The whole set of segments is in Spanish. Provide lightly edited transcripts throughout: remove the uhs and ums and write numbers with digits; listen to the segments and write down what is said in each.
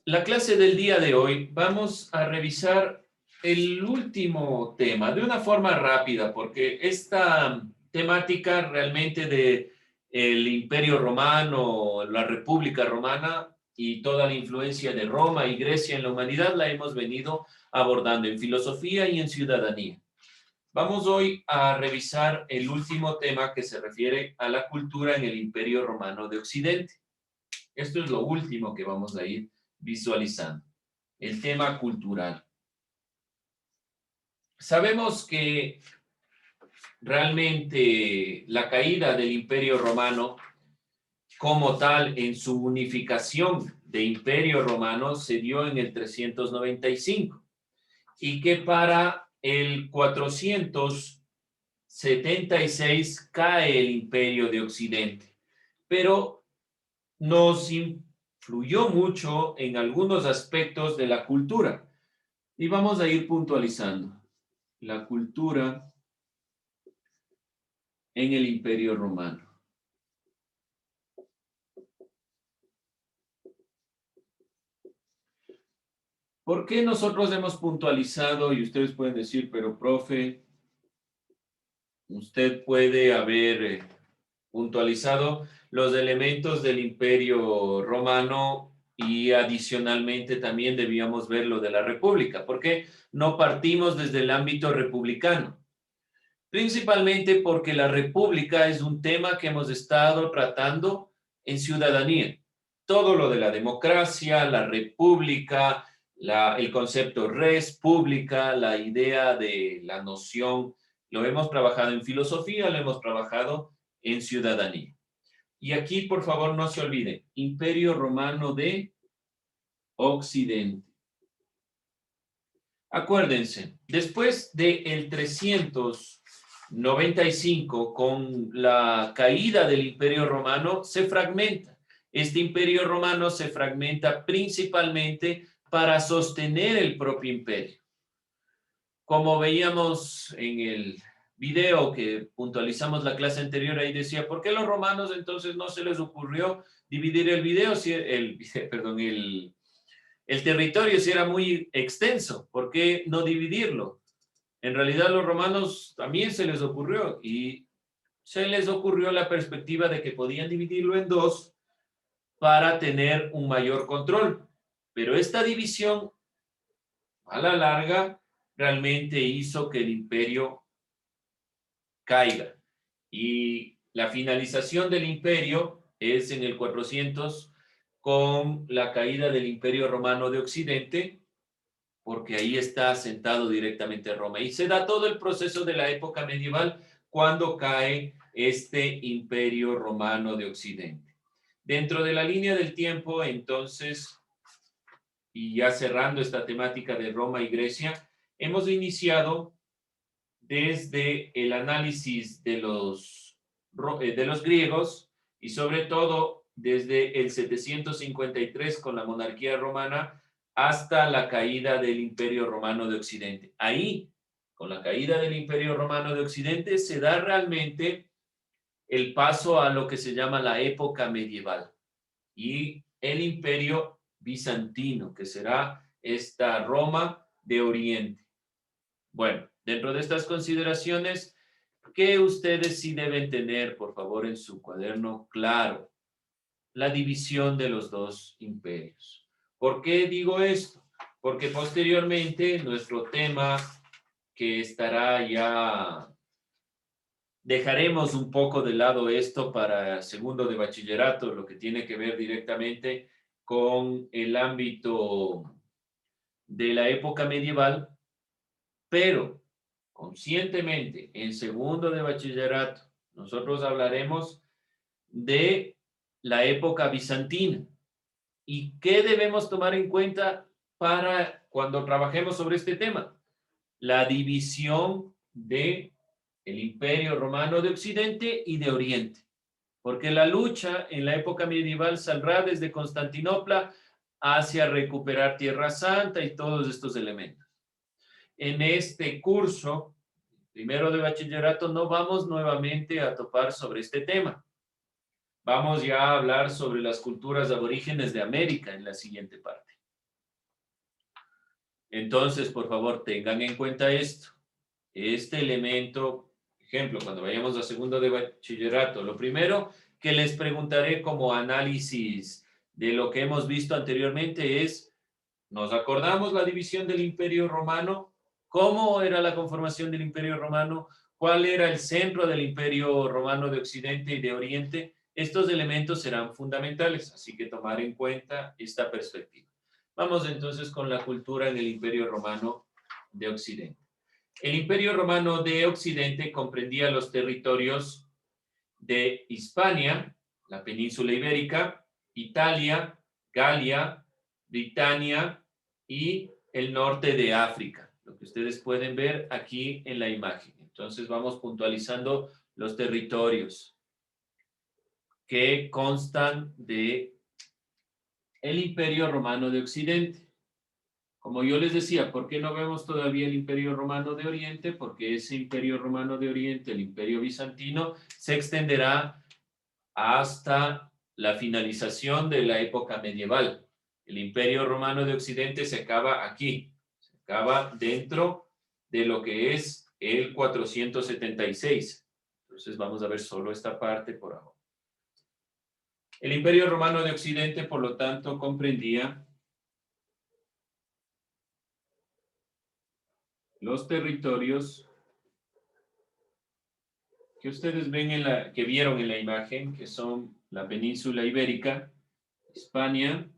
la clase del día de hoy vamos a revisar el último tema de una forma rápida, porque esta temática realmente de el Imperio Romano, la República Romana y toda la influencia de Roma y Grecia en la humanidad la hemos venido abordando en filosofía y en ciudadanía. Vamos hoy a revisar el último tema que se refiere a la cultura en el Imperio Romano de Occidente. Esto es lo último que vamos a ir visualizando, el tema cultural. Sabemos que realmente la caída del Imperio Romano como tal en su unificación de Imperio Romano se dio en el 395 y que para el 476 cae el Imperio de Occidente, pero nos influyó mucho en algunos aspectos de la cultura y vamos a ir puntualizando la cultura en el Imperio Romano. ¿Por qué nosotros hemos puntualizado? Y ustedes pueden decir, pero profe, usted puede haber puntualizado los elementos del Imperio Romano y adicionalmente también debíamos ver lo de la República. ¿Por qué no partimos desde el ámbito republicano? Principalmente porque la República es un tema que hemos estado tratando en ciudadanía. Todo lo de la democracia, la república, el concepto res pública, la idea de la noción, lo hemos trabajado en filosofía, lo hemos trabajado en ciudadanía. Y aquí, por favor, no se olviden, Imperio Romano de Occidente. Acuérdense, después del 395, con la caída del Imperio Romano, se fragmenta. Este Imperio Romano se fragmenta principalmente para sostener el propio imperio. Como veíamos en el video que puntualizamos la clase anterior, ahí decía, ¿por qué los romanos entonces no se les ocurrió dividir el video, perdón, el territorio si era muy extenso? ¿Por qué no dividirlo? En realidad los romanos también se les ocurrió y se les ocurrió la perspectiva de que podían dividirlo en dos para tener un mayor control. Pero esta división a la larga realmente hizo que el imperio caiga. Y la finalización del imperio es en el 400 con la caída del Imperio Romano de Occidente, porque ahí está asentado directamente Roma. Y se da todo el proceso de la época medieval cuando cae este Imperio Romano de Occidente. Dentro de la línea del tiempo, entonces, y ya cerrando esta temática de Roma y Grecia, hemos iniciado desde el análisis de los griegos y sobre todo desde el 753 con la monarquía romana hasta la caída del Imperio Romano de Occidente. Ahí, con la caída del Imperio Romano de Occidente, se da realmente el paso a lo que se llama la época medieval y el Imperio Bizantino, que será esta Roma de Oriente. Bueno, dentro de estas consideraciones, ¿qué ustedes sí deben tener, por favor, en su cuaderno claro? La división de los dos imperios. ¿Por qué digo esto? Porque posteriormente nuestro tema, que estará ya, dejaremos un poco de lado esto para segundo de bachillerato, lo que tiene que ver directamente con el ámbito de la época medieval, pero conscientemente en segundo de bachillerato nosotros hablaremos de la época bizantina y qué debemos tomar en cuenta para cuando trabajemos sobre este tema. La división de el Imperio Romano de Occidente y de Oriente, porque la lucha en la época medieval saldrá desde Constantinopla hacia recuperar Tierra Santa y todos estos elementos. En este curso, primero de bachillerato, no vamos nuevamente a topar sobre este tema. Vamos ya a hablar sobre las culturas aborígenes de América en la siguiente parte. Entonces, por favor, tengan en cuenta esto. Este elemento, ejemplo, cuando vayamos a segundo de bachillerato, lo primero que les preguntaré como análisis de lo que hemos visto anteriormente es, ¿nos acordamos la división del Imperio Romano? ¿Cómo era la conformación del Imperio Romano? ¿Cuál era el centro del Imperio Romano de Occidente y de Oriente? Estos elementos serán fundamentales, así que tomar en cuenta esta perspectiva. Vamos entonces con la cultura en el Imperio Romano de Occidente. El Imperio Romano de Occidente comprendía los territorios de Hispania, la península ibérica, Italia, Galia, Britania y el norte de África, lo que ustedes pueden ver aquí en la imagen. Entonces vamos puntualizando los territorios que constan de el Imperio Romano de Occidente. Como yo les decía, ¿por qué no vemos todavía el Imperio Romano de Oriente? Porque ese Imperio Romano de Oriente, el Imperio Bizantino, se extenderá hasta la finalización de la época medieval. El Imperio Romano de Occidente se acaba aquí, se acaba dentro de lo que es el 476. Entonces vamos a ver solo esta parte por ahora. El Imperio Romano de Occidente, por lo tanto, comprendía los territorios que ustedes ven que vieron en la imagen, que son la península ibérica, Hispania,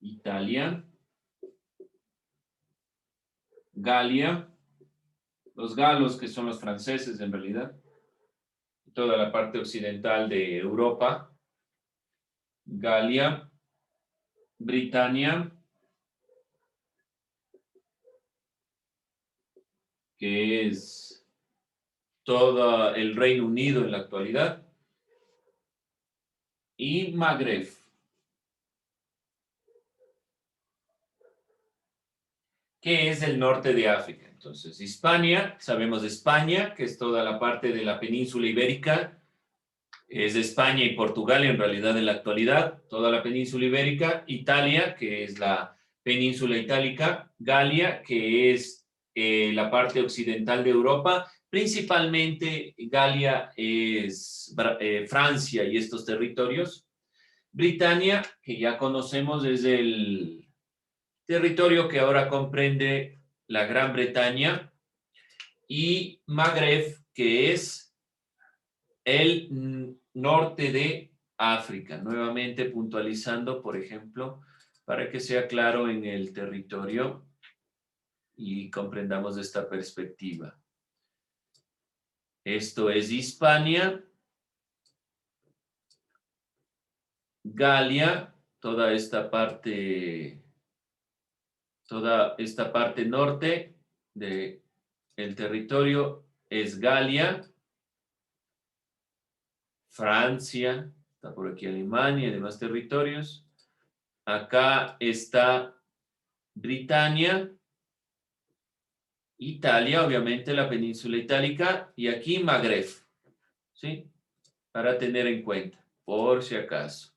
Italia, Galia, los galos, que son los franceses en realidad, toda la parte occidental de Europa, Galia, Britania, que es todo el Reino Unido en la actualidad, y Magreb, que es el norte de África. Entonces, Hispania, sabemos de España, que es toda la parte de la península ibérica, es de España y Portugal en realidad en la actualidad, toda la península ibérica, Italia, que es la península itálica, Galia, que es la parte occidental de Europa, principalmente Galia es Francia y estos territorios, Britania, que ya conocemos, es el territorio que ahora comprende la Gran Bretaña, y Magreb, que es el norte de África. Nuevamente puntualizando, por ejemplo, para que sea claro en el territorio y comprendamos esta perspectiva. Esto es Hispania, Galia, toda esta parte norte del territorio es Galia, Francia, está por aquí Alemania y demás territorios. Acá está Britania, Italia, obviamente la península itálica, y aquí Magreb, ¿sí? Para tener en cuenta, por si acaso.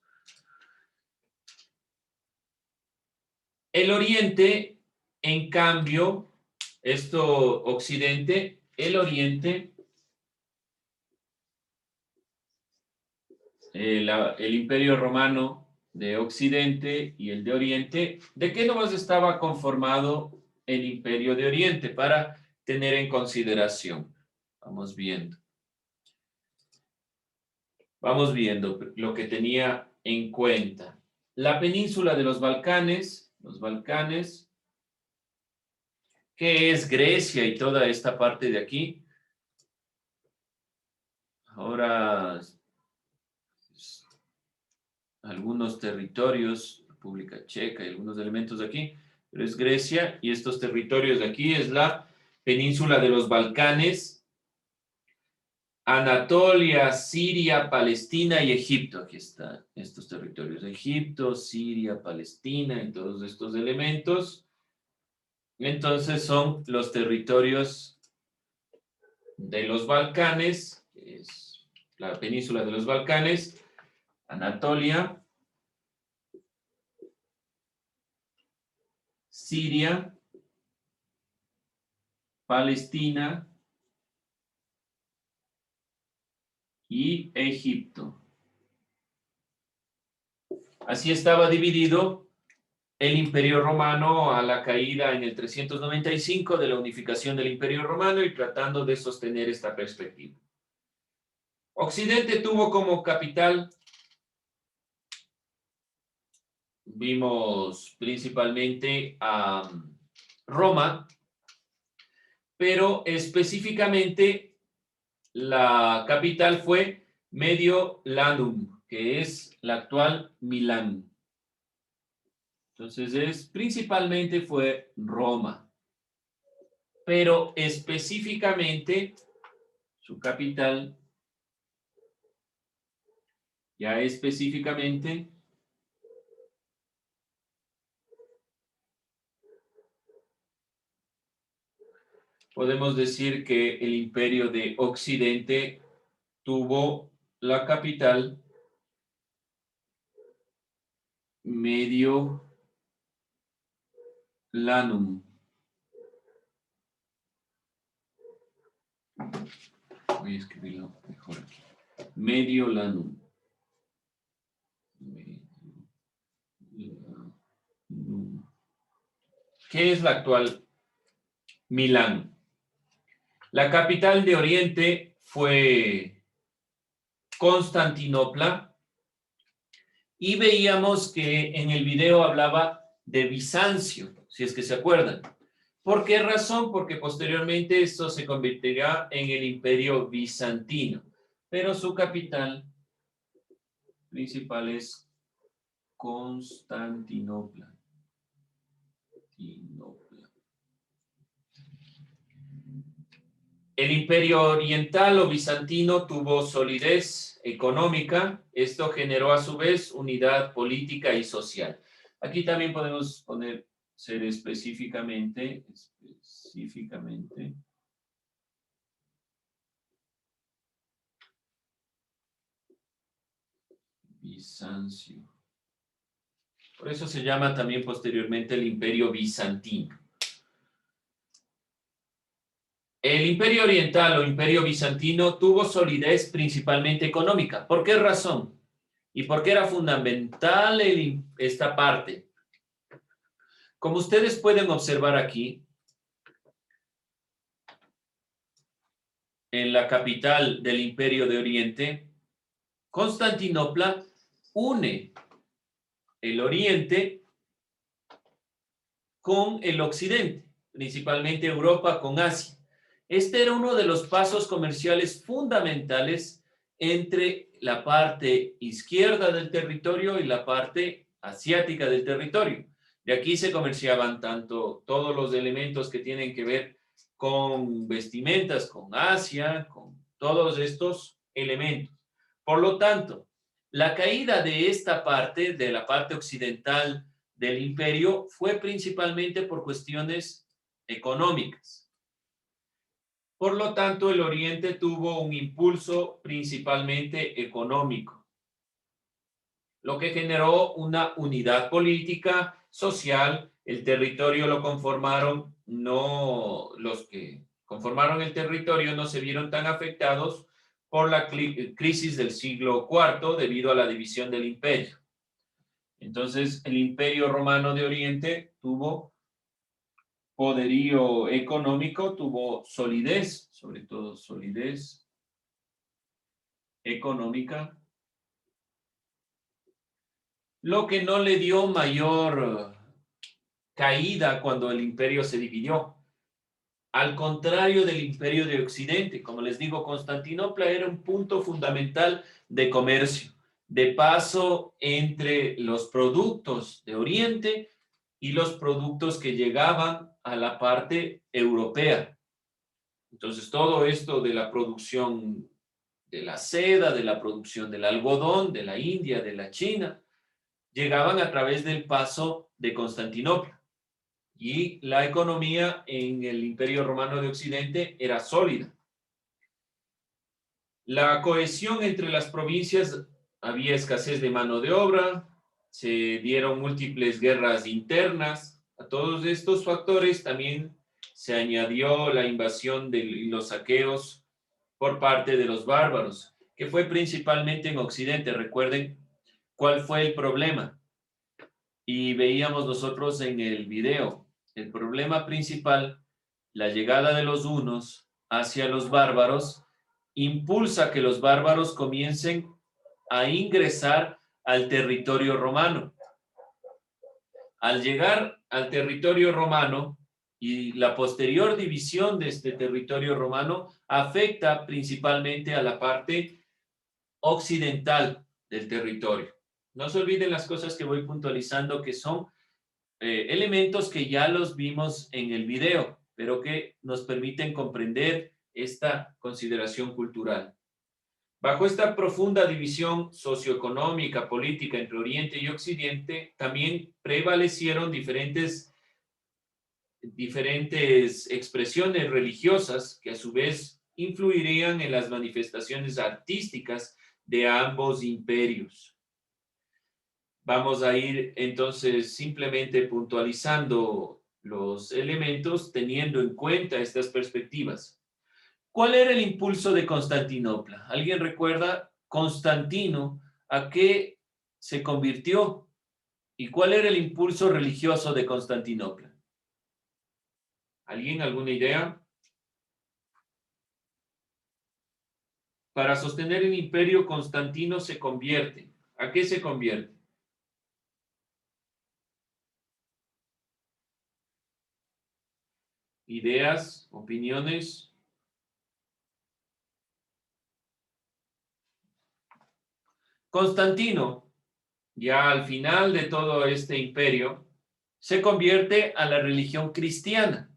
El oriente, en cambio, esto occidente, el oriente, el Imperio Romano de Occidente y el de Oriente, ¿de qué nomás estaba conformado el Imperio de Oriente? Para tener en consideración. Vamos viendo. Vamos viendo lo que tenía en cuenta. La península de los Balcanes, que es Grecia y toda esta parte de aquí. Ahora, algunos territorios, República Checa y algunos elementos de aquí, pero es Grecia, y estos territorios de aquí es la península de los Balcanes, Anatolia, Siria, Palestina y Egipto. Aquí están estos territorios, Egipto, Siria, Palestina y todos estos elementos. Entonces son los territorios de los Balcanes, que es la península de los Balcanes, Anatolia, Siria, Palestina y Egipto. Así estaba dividido el Imperio Romano a la caída en el 395 de la unificación del Imperio Romano y tratando de sostener esta perspectiva. Occidente tuvo como capital, vimos principalmente a Roma, pero específicamente la capital fue Mediolanum, que es la actual Milán. Entonces, principalmente fue Roma, pero específicamente su capital, ya específicamente, podemos decir que el Imperio de Occidente tuvo la capital Mediolanum. Voy a escribirlo mejor aquí. Mediolanum. ¿Qué es la actual Milán? La capital de Oriente fue Constantinopla y veíamos que en el video hablaba de Bizancio, si es que se acuerdan. ¿Por qué razón? Porque posteriormente esto se convertirá en el Imperio Bizantino, pero su capital principal es Constantinopla. El Imperio Oriental o Bizantino tuvo solidez económica. Esto generó a su vez unidad política y social. Aquí también podemos ser específicamente Bizancio. Por eso se llama también posteriormente el Imperio Bizantino. El Imperio Oriental o Imperio Bizantino tuvo solidez principalmente económica. ¿Por qué razón? ¿Y por qué era fundamental esta parte? Como ustedes pueden observar aquí, en la capital del Imperio de Oriente, Constantinopla une el Oriente con el Occidente, principalmente Europa con Asia. Este era uno de los pasos comerciales fundamentales entre la parte izquierda del territorio y la parte asiática del territorio. De aquí se comerciaban tanto todos los elementos que tienen que ver con vestimentas, con Asia, con todos estos elementos. Por lo tanto, la caída de esta parte, de la parte occidental del imperio, fue principalmente por cuestiones económicas. Por lo tanto, el Oriente tuvo un impulso principalmente económico, lo que generó una unidad política, social. El territorio lo conformaron, los que conformaron el territorio no se vieron tan afectados por la crisis del siglo IV debido a la división del imperio. Entonces, el Imperio Romano de Oriente tuvo poderío económico, tuvo solidez, sobre todo solidez económica, lo que no le dio mayor caída cuando el imperio se dividió. Al contrario del Imperio de Occidente, como les digo, Constantinopla era un punto fundamental de comercio, de paso entre los productos de Oriente y los productos que llegaban a la parte europea. Entonces, todo esto de la producción de la seda, de la producción del algodón, de la India, de la China, llegaban a través del paso de Constantinopla. Y la economía en el Imperio Romano de Occidente era sólida. La cohesión entre las provincias, había escasez de mano de obra, se dieron múltiples guerras internas. todos estos factores también se añadió la invasión y los saqueos por parte de los bárbaros, que fue principalmente en Occidente. Recuerden cuál fue el problema. Y veíamos nosotros en el video, el problema principal, la llegada de los hunos hacia los bárbaros, impulsa que los bárbaros comiencen a ingresar al territorio romano. Al llegar al territorio romano y la posterior división de este territorio romano afecta principalmente a la parte occidental del territorio. No se olviden las cosas que voy puntualizando, que son elementos que ya los vimos en el video, pero que nos permiten comprender esta consideración cultural. Bajo esta profunda división socioeconómica, política entre Oriente y Occidente, también prevalecieron diferentes expresiones religiosas que a su vez influirían en las manifestaciones artísticas de ambos imperios. Vamos a ir entonces simplemente puntualizando los elementos teniendo en cuenta estas perspectivas. ¿Cuál era el impulso de Constantinopla? ¿Alguien recuerda Constantino a qué se convirtió? ¿Y cuál era el impulso religioso de Constantinopla? ¿Alguien, alguna idea? Para sostener el imperio, Constantino se convierte. ¿A qué se convierte? ¿Ideas? ¿Opiniones? Constantino, ya al final de todo este imperio, se convierte a la religión cristiana.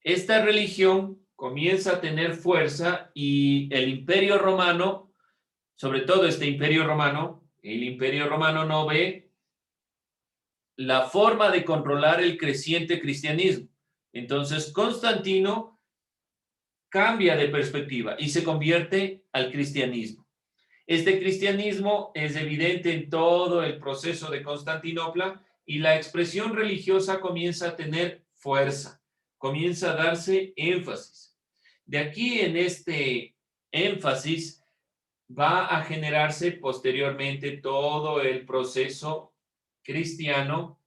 Esta religión comienza a tener fuerza y el imperio romano, sobre todo este imperio romano, el imperio romano no ve la forma de controlar el creciente cristianismo. Entonces Constantino cambia de perspectiva y se convierte al cristianismo. Este cristianismo es evidente en todo el proceso de Constantinopla y la expresión religiosa comienza a tener fuerza, comienza a darse énfasis. De aquí en este énfasis va a generarse posteriormente todo el proceso cristiano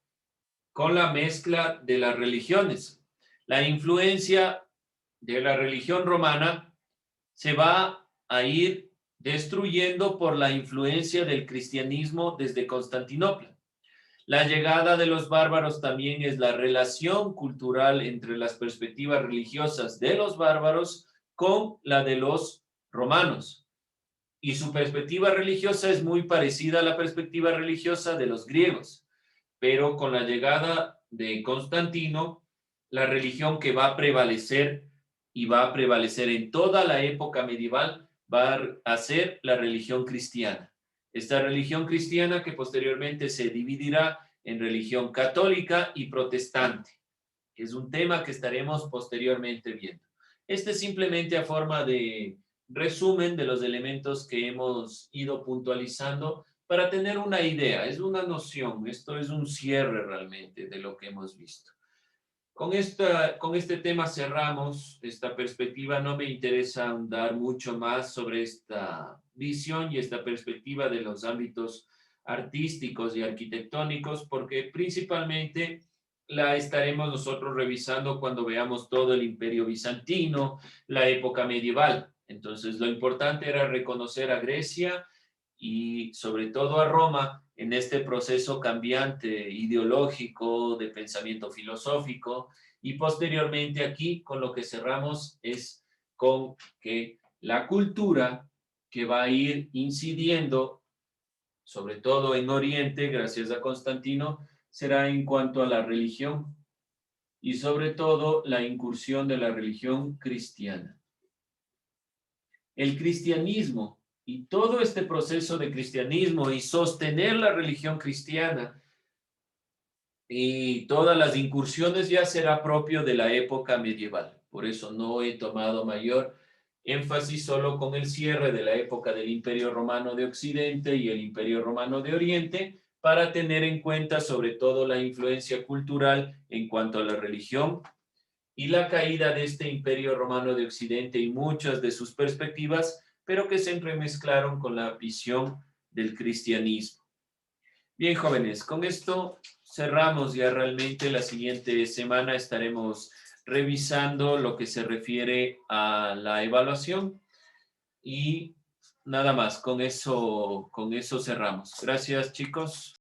con la mezcla de las religiones. La influencia de la religión romana se va a ir destruyendo por la influencia del cristianismo desde Constantinopla. La llegada de los bárbaros también es la relación cultural entre las perspectivas religiosas de los bárbaros con la de los romanos. Y su perspectiva religiosa es muy parecida a la perspectiva religiosa de los griegos, pero con la llegada de Constantino, la religión que va a prevalecer y va a prevalecer en toda la época medieval va a ser la religión cristiana. Esta religión cristiana que posteriormente se dividirá en religión católica y protestante, que es un tema que estaremos posteriormente viendo. Este es simplemente a forma de resumen de los elementos que hemos ido puntualizando para tener una idea, es una noción, esto es un cierre realmente de lo que hemos visto. Con este tema cerramos esta perspectiva. No me interesa ahondar mucho más sobre esta visión y esta perspectiva de los ámbitos artísticos y arquitectónicos, porque principalmente la estaremos nosotros revisando cuando veamos todo el imperio bizantino, la época medieval. Entonces, lo importante era reconocer a Grecia y sobre todo a Roma en este proceso cambiante ideológico, de pensamiento filosófico, y posteriormente aquí con lo que cerramos es con que la cultura que va a ir incidiendo, sobre todo en Oriente, gracias a Constantino, será en cuanto a la religión y sobre todo la incursión de la religión cristiana. El cristianismo y todo este proceso de cristianismo y sostener la religión cristiana y todas las incursiones ya será propio de la época medieval. Por eso no he tomado mayor énfasis solo con el cierre de la época del Imperio Romano de Occidente y el Imperio Romano de Oriente, para tener en cuenta sobre todo la influencia cultural en cuanto a la religión y la caída de este imperio romano de Occidente y muchas de sus perspectivas, pero que se entremezclaron con la visión del cristianismo. Bien, jóvenes, con esto cerramos ya realmente. La siguiente semana estaremos revisando lo que se refiere a la evaluación y nada más, con eso cerramos. Gracias, chicos.